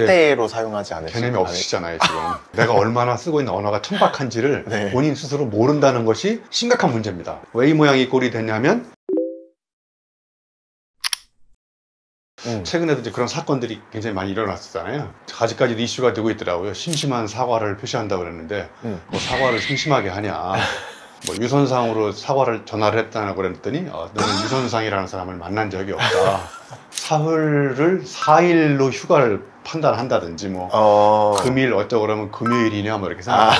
학대로 사용하지 않으시죠? 개념이 없으시잖아요 지금. 내가 얼마나 쓰고 있는 언어가 천박한지를 네. 본인 스스로 모른다는 것이 심각한 문제입니다. 왜 이 모양이 꼴이 됐냐면 최근에도 이제 그런 사건들이 굉장히 많이 일어났었잖아요. 아직까지도 이슈가 되고 있더라고요. 심심한 사과를 표시한다고 그랬는데 뭐 사과를 심심하게 하냐. 뭐 유선상으로 사과를 전화를 했다고 그랬더니 너는 유선상이라는 사람을 만난 적이 없다. 사흘을 4일로 휴가를 판단한다든지 뭐 금일 어쩌고 그러면 금요일이냐 뭐 이렇게 생각해요.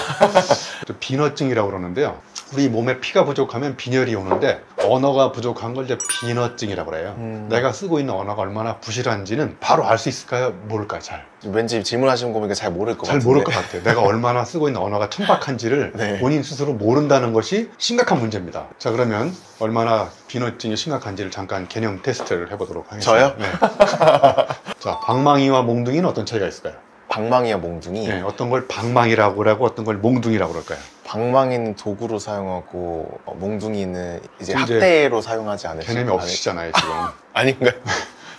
비너증이라고 그러는데요. 우리 몸에 피가 부족하면 빈혈이 오는데 언어가 부족한 걸 이제 비너증이라고 그래요. 내가 쓰고 있는 언어가 얼마나 부실한지는 바로 알 수 있을까요? 모를까요? 잘. 왠지 질문하시는 거 보니까 잘 모를 것 같은데. 잘 모를 것 같아요. 내가 얼마나 쓰고 있는 언어가 천박한지를 네. 본인 스스로 모른다는 것이 심각한 문제입니다. 자, 그러면 얼마나 비너증이 심각한지를 잠깐 개념 테스트를 해보도록 하겠습니다. 저요? 네. 자, 방망이와 몽둥이는 어떤 차이가 있을까요? 방망이와 몽둥이? 네, 어떤 걸 방망이라고 그러고 어떤 걸 몽둥이라고 그럴까요? 방망이는 도구로 사용하고 몽둥이는 이제 학대로 사용하지 않으시죠? 개념이 없으시잖아요 지금. 아닌가요?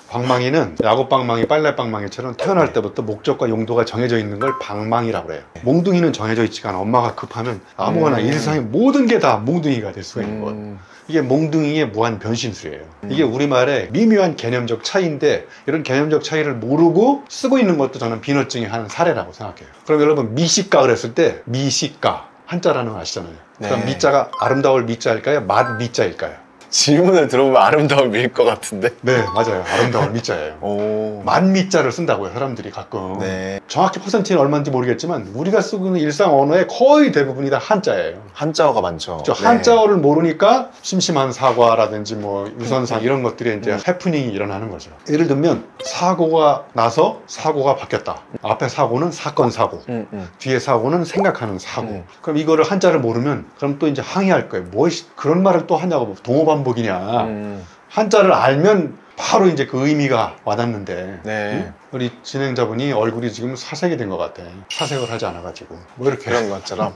방망이는 야구방망이, 빨래방망이처럼 태어날 때부터 목적과 용도가 정해져 있는 걸 방망이라고 해요. 몽둥이는 정해져 있지가 않아. 엄마가 급하면 아무거나 일상의 모든 게 다 몽둥이가 될 수가 있는 것. 이게 몽둥이의 무한 변신수예요. 이게 우리말의 미묘한 개념적 차이인데 이런 개념적 차이를 모르고 쓰고 있는 것도 저는 비너증의 한 사례라고 생각해요. 그럼 여러분 미식가 그랬을 때 미식가 한자라는 거 아시잖아요. 그럼 네. 미자가 아름다울 미자일까요? 맛 미자일까요? 질문을 들어보면 아름다울 미일 것 같은데. 네, 맞아요. 아름다울 미자예요. 만미자를 쓴다고요, 사람들이 가끔. 네. 정확히 퍼센트는 얼마인지 모르겠지만 우리가 쓰고 있는 일상 언어의 거의 대부분이 다 한자예요. 한자어가 많죠. 그렇죠? 네. 한자어를 모르니까 심심한 사과라든지 뭐 유선상 이런 것들이 이제 해프닝이 일어나는 거죠. 예를 들면 사고가 나서 사고가 바뀌었다. 앞에 사고는 사건 사고, 뒤에 사고는 생각하는 사고. 그럼 이거를 한자를 모르면 그럼 또 이제 항의할 거예요. 뭐 그런 말을 또 하냐고. 동어 반복이냐. 한자를 알면 바로 이제 그 의미가 와닿는데 네. 우리 진행자분이 얼굴이 지금 사색이 된 것 같아. 사색을 하지 않아가지고 뭐 이렇게 그런 것처럼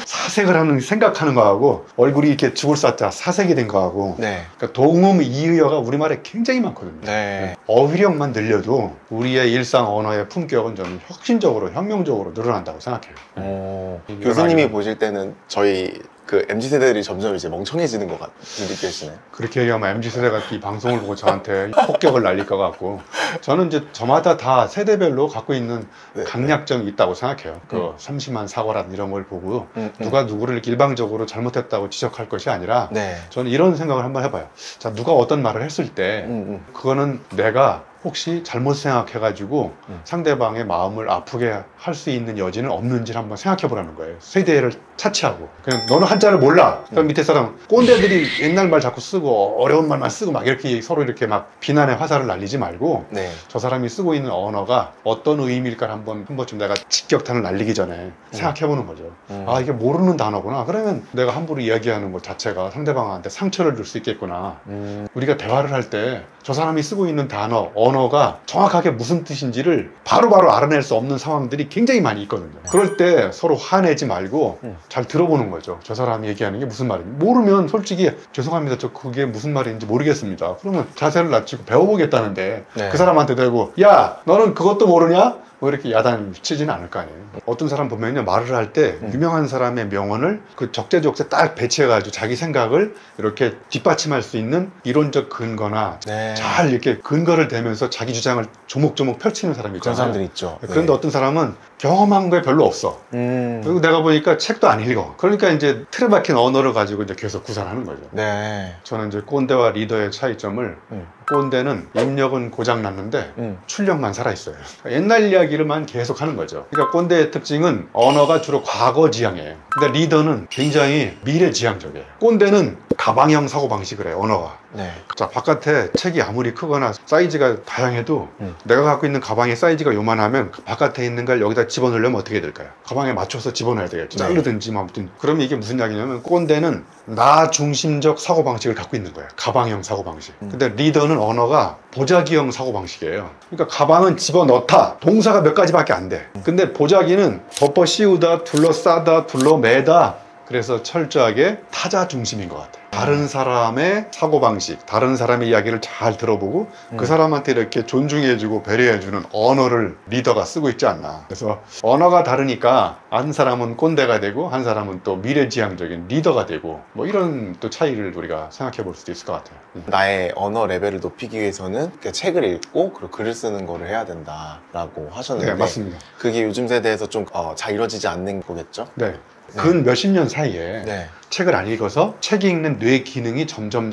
사색을 하는 생각하는 거하고 얼굴이 이렇게 죽을 쌌자 사색이 된 거하고 네. 그러니까 동음 이의어가 우리말에 굉장히 많거든요. 네. 어휘력만 늘려도 우리의 일상 언어의 품격은 저는 혁신적으로 혁명적으로 늘어난다고 생각해요. 교수님이 보실 때는 저희 그 MZ세대들이 점점 이제 멍청해지는 것 같이 느껴지나요? 그렇게 얘기하면 MZ세대가 이 방송을 보고 저한테 폭격을 날릴 것 같고 저는 이제 저마다 다 세대별로 갖고 있는 강약점이 있다고 생각해요. 그 심심한 사고라든 이런 걸 보고 누가 누구를 이렇게 일방적으로 잘못했다고 지적할 것이 아니라 저는 이런 생각을 한번 해봐요. 자, 누가 어떤 말을 했을 때 그거는 내가 혹시 잘못 생각해가지고 상대방의 마음을 아프게 할 수 있는 여지는 없는지를 한번 생각해 보라는 거예요. 세대를 차치하고. 그냥 너는 한자를 몰라. 그럼 밑에 사람 꼰대들이 옛날 말 자꾸 쓰고 어려운 말만 쓰고 막 이렇게 서로 이렇게 막 비난의 화살을 날리지 말고 저 사람이 쓰고 있는 언어가 어떤 의미일까 한 번쯤 내가 직격탄을 날리기 전에 생각해 보는 거죠. 아, 이게 모르는 단어구나. 그러면 내가 함부로 이야기하는 것 자체가 상대방한테 상처를 줄 수 있겠구나. 우리가 대화를 할 때 저 사람이 쓰고 있는 단어, 언어가 정확하게 무슨 뜻인지를 바로바로 알아낼 수 없는 상황들이 굉장히 많이 있거든요. 그럴 때 서로 화내지 말고 잘 들어보는 거죠. 저 사람이 얘기하는 게 무슨 말인지. 모르면 솔직히 죄송합니다. 저 그게 무슨 말인지 모르겠습니다. 그러면 자세를 낮추고 배워보겠다는데 그 사람한테 대고 야, 너는 그것도 모르냐? 뭐 이렇게 야단 치지는 않을 거 아니에요. 어떤 사람 보면요, 말을 할 때 유명한 사람의 명언을 그 적재적소에 딱 배치해가지고 자기 생각을 이렇게 뒷받침할 수 있는 이론적 근거나 잘 이렇게 근거를 대면서 자기 주장을 조목조목 펼치는 사람이 있잖아요. 그런 사람들 있죠. 그런데 어떤 사람은 경험한 게 별로 없어. 그리고 내가 보니까 책도 안 읽어. 그러니까 이제 틀에 박힌 언어를 가지고 이제 계속 구사하는 거죠. 저는 이제 꼰대와 리더의 차이점을 꼰대는 입력은 고장 났는데 출력만 살아있어요. 옛날 이야기를만 계속 하는 거죠. 그러니까 꼰대의 특징은 언어가 주로 과거 지향이에요. 근데 리더는 굉장히 미래 지향적이에요. 꼰대는 가방형 사고방식을 해요, 언어가. 자, 바깥에 책이 아무리 크거나 사이즈가 다양해도 내가 갖고 있는 가방의 사이즈가 요만하면 그 바깥에 있는 걸 여기다 집어넣으려면 어떻게 될까요? 가방에 맞춰서 집어넣어야 되겠죠. 자르든지 뭐 아무튼. 그럼 이게 무슨 이야기냐면 꼰대는 나 중심적 사고방식을 갖고 있는 거예요. 가방형 사고방식. 근데 리더는 언어가 보자기형 사고방식이에요. 그러니까 가방은 집어넣다. 동사가 몇 가지밖에 안 돼. 근데 보자기는 덮어 씌우다, 둘러싸다, 둘러매다. 그래서 철저하게 타자 중심인 것 같아요. 다른 사람의 사고방식, 다른 사람의 이야기를 잘 들어보고 그 사람한테 이렇게 존중해주고 배려해주는 언어를 리더가 쓰고 있지 않나. 그래서 언어가 다르니까 한 사람은 꼰대가 되고 한 사람은 또 미래지향적인 리더가 되고 뭐 이런 또 차이를 우리가 생각해 볼 수도 있을 것 같아요. 나의 언어 레벨을 높이기 위해서는 책을 읽고 그리고 글을 쓰는 거를 해야 된다라고 하셨는데 네, 맞습니다. 그게 요즘 세대에서 좀 잘 이루어지지 않는 거겠죠? 네. 근 몇십 년 사이에 네. 책을 안 읽어서 책이 읽는 뇌 기능이 점점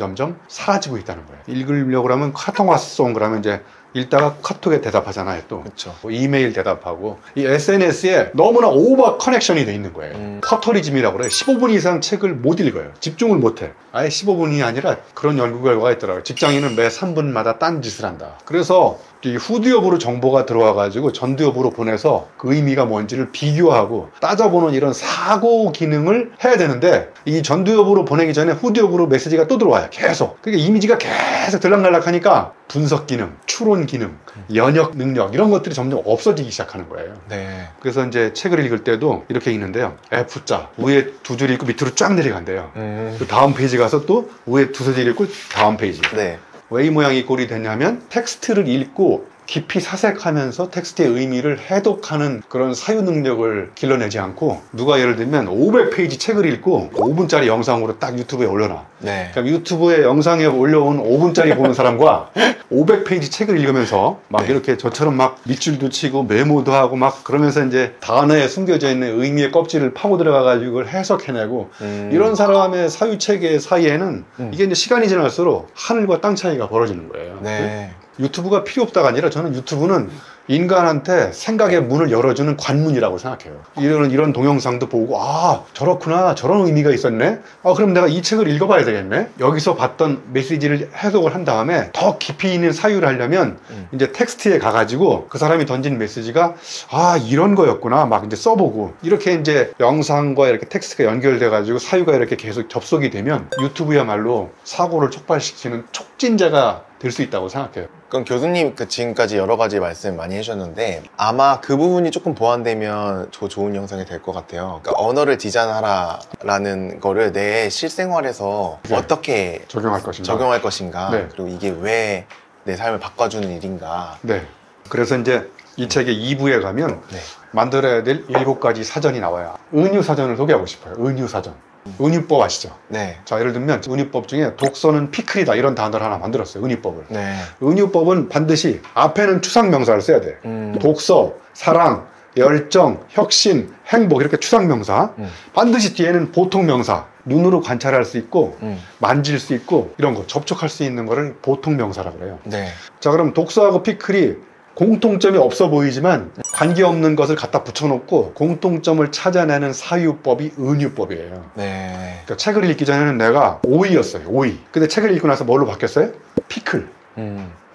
사라지고 있다는 거예요. 읽으려고 하면 카톡 왔송 그러면 이제 읽다가 카톡에 대답하잖아요. 또 그렇죠. 뭐 이메일 대답하고 이 SNS에 너무나 오버 커넥션이 돼 있는 거예요. 퍼터리즘이라고 그래요. 15분 이상 책을 못 읽어요. 집중을 못해. 아예 15분이 아니라 그런 연구 결과가 있더라고요. 직장인은 매 3분마다 딴 짓을 한다. 그래서 이 후두엽으로 정보가 들어와가지고 전두엽으로 보내서 그 의미가 뭔지를 비교하고 따져보는 이런 사고 기능을 해야 되는데 이 전두엽으로 보내기 전에 후두엽으로 메시지가 또 들어와요. 계속. 그러니까 이미지가 계속 들락날락하니까 분석 기능, 추론 기능, 연역 능력 이런 것들이 점점 없어지기 시작하는 거예요. 네. 그래서 이제 책을 읽을 때도 이렇게 읽는데요. F자 위에 두 줄 읽고 밑으로 쫙 내려간대요. 그 다음 페이지 가서 또 위에 두세 줄 읽고 다음 페이지. 네. 왜 이 모양이 꼴이 됐냐면 텍스트를 읽고 깊이 사색하면서 텍스트의 의미를 해독하는 그런 사유 능력을 길러내지 않고 누가 예를 들면 500페이지 책을 읽고 5분짜리 영상으로 딱 유튜브에 올려놔. 네. 그럼 유튜브에 영상에 올려온 5분짜리 보는 사람과 500페이지 책을 읽으면서 막 네. 이렇게 저처럼 막 밑줄도 치고 메모도 하고 막 그러면서 이제 단어에 숨겨져 있는 의미의 껍질을 파고 들어가가지고 그걸 해석해내고 이런 사람의 사유체계 사이에는 이게 이제 시간이 지날수록 하늘과 땅 차이가 벌어지는 거예요. 네. 유튜브가 필요 없다가 아니라 저는 유튜브는 인간한테 생각의 문을 열어주는 관문이라고 생각해요. 이런 동영상도 보고 아 저렇구나 저런 의미가 있었네. 그럼 내가 이 책을 읽어봐야 되겠네. 여기서 봤던 메시지를 해석을 한 다음에 더 깊이 있는 사유를 하려면 이제 텍스트에 가가지고 그 사람이 던진 메시지가 아 이런 거였구나 막 이제 써보고 이렇게 이제 영상과 이렇게 텍스트가 연결돼가지고 사유가 이렇게 계속 접속이 되면 유튜브야말로 사고를 촉발시키는 촉진제가 될 수 있다고 생각해요. 그럼 교수님 지금까지 여러 가지 말씀 많이 해주셨는데 아마 그 부분이 조금 보완되면 좋은 영상이 될 것 같아요. 그러니까 언어를 디자인하라라는 거를 내 실생활에서 네. 어떻게 적용할 것인가. 네. 네. 그리고 이게 왜 내 삶을 바꿔주는 일인가. 네. 그래서 이제 이 책의 2부에 가면 네. 만들어야 될 7가지 사전이 나와요. 은유 사전을 소개하고 싶어요. 은유 사전. 은유법 아시죠? 네. 자, 예를 들면 은유법 중에 독서는 피클이다 이런 단어를 하나 만들었어요. 은유법을. 네. 은유법은 반드시 앞에는 추상명사를 써야 돼. 독서, 사랑, 열정, 혁신, 행복 이렇게 추상명사. 반드시 뒤에는 보통명사. 눈으로 관찰할 수 있고 만질 수 있고 이런 거 접촉할 수 있는 거를 보통명사라고 그래요. 네. 자, 그럼 독서하고 피클이 공통점이 없어 보이지만 관계없는 것을 갖다 붙여놓고 공통점을 찾아내는 사유법이 은유법이에요. 네. 그러니까 책을 읽기 전에는 내가 오이였어요. 오이. 근데 책을 읽고 나서 뭘로 바뀌었어요? 피클.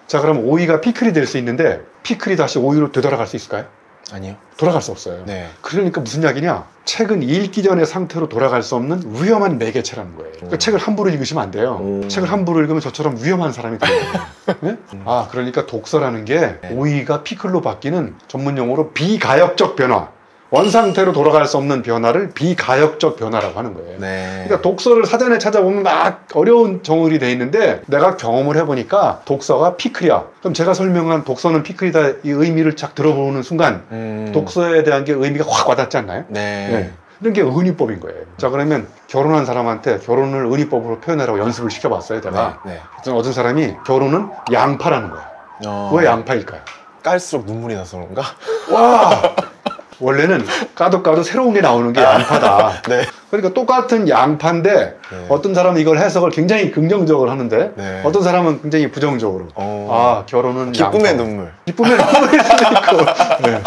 자, 그럼 오이가 피클이 될 수 있는데 피클이 다시 오이로 되돌아갈 수 있을까요? 아니요. 돌아갈 수 없어요. 네. 그러니까 무슨 이야기냐? 책은 읽기 전의 상태로 돌아갈 수 없는 위험한 매개체라는 거예요. 그러니까 책을 함부로 읽으시면 안 돼요. 책을 함부로 읽으면 저처럼 위험한 사람이 돼요. 네? 그러니까 독서라는 게 오이가 피클로 바뀌는 전문 용어로 비가역적 변화. 원상태로 돌아갈 수 없는 변화를 비가역적 변화라고 하는 거예요. 네. 그러니까 독서를 사전에 찾아보면 막 어려운 정의이 돼 있는데 내가 경험을 해보니까 독서가 피클이야. 그럼 제가 설명한 독서는 피클이다 이 의미를 쫙 들어보는 순간 독서에 대한 게 의미가 확 와닿지 않나요? 네. 네. 이런 게 은유법인 거예요. 자, 그러면 결혼한 사람한테 결혼을 은유법으로 표현하라고 연습을 시켜봤어요. 제가. 네. 어떤 사람이 결혼은 양파라는 거예요. 왜 양파일까요? 깔수록 눈물이 나서 그런가? 와! 원래는 까도 새로운 게 나오는 게 양파다. 네. 그러니까 똑같은 양파인데 네. 어떤 사람은 이걸 해석을 굉장히 긍정적으로 하는데 네. 어떤 사람은 굉장히 부정적으로. 결혼은 기쁨의 양파. 눈물. 기쁨의 눈물일 수도 있고. 네.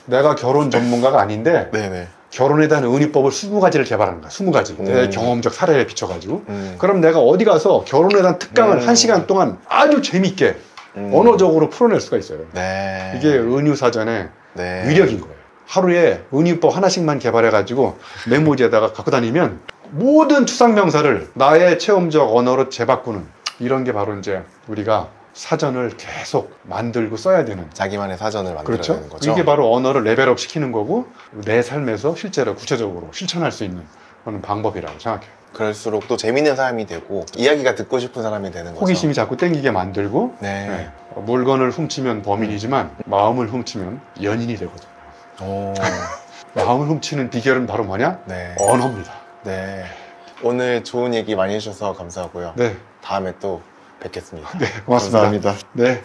내가 결혼 전문가가 아닌데 네네. 결혼에 대한 은유법을 20가지를 개발하는 거야. 20가지. 내 경험적 사례에 비춰가지고. 그럼 내가 어디 가서 결혼에 대한 특강을 1시간 동안 아주 재밌게 언어적으로 풀어낼 수가 있어요. 네. 이게 은유사전의 네. 위력인 거예요. 하루에 은유법 하나씩만 개발해가지고 메모지에다가 갖고 다니면 모든 추상명사를 나의 체험적 언어로 재바꾸는 이런 게 바로 이제 우리가 사전을 계속 만들고 써야 되는 자기만의 사전을 만들어야 그렇죠? 되는 거죠. 이게 바로 언어를 레벨업 시키는 거고 내 삶에서 실제로 구체적으로 실천할 수 있는 그런 방법이라고 생각해요. 그럴수록 또 재밌는 사람이 되고 이야기가 듣고 싶은 사람이 되는 거죠. 호기심이 자꾸 땡기게 만들고 네. 네. 물건을 훔치면 범인이지만 마음을 훔치면 연인이 되거든요. 오. 마음을 훔치는 비결은 바로 뭐냐? 네. 언어입니다. 네. 오늘 좋은 얘기 많이 해주셔서 감사하고요. 네, 다음에 또 뵙겠습니다. 네, 고맙습니다. 감사합니다. 네.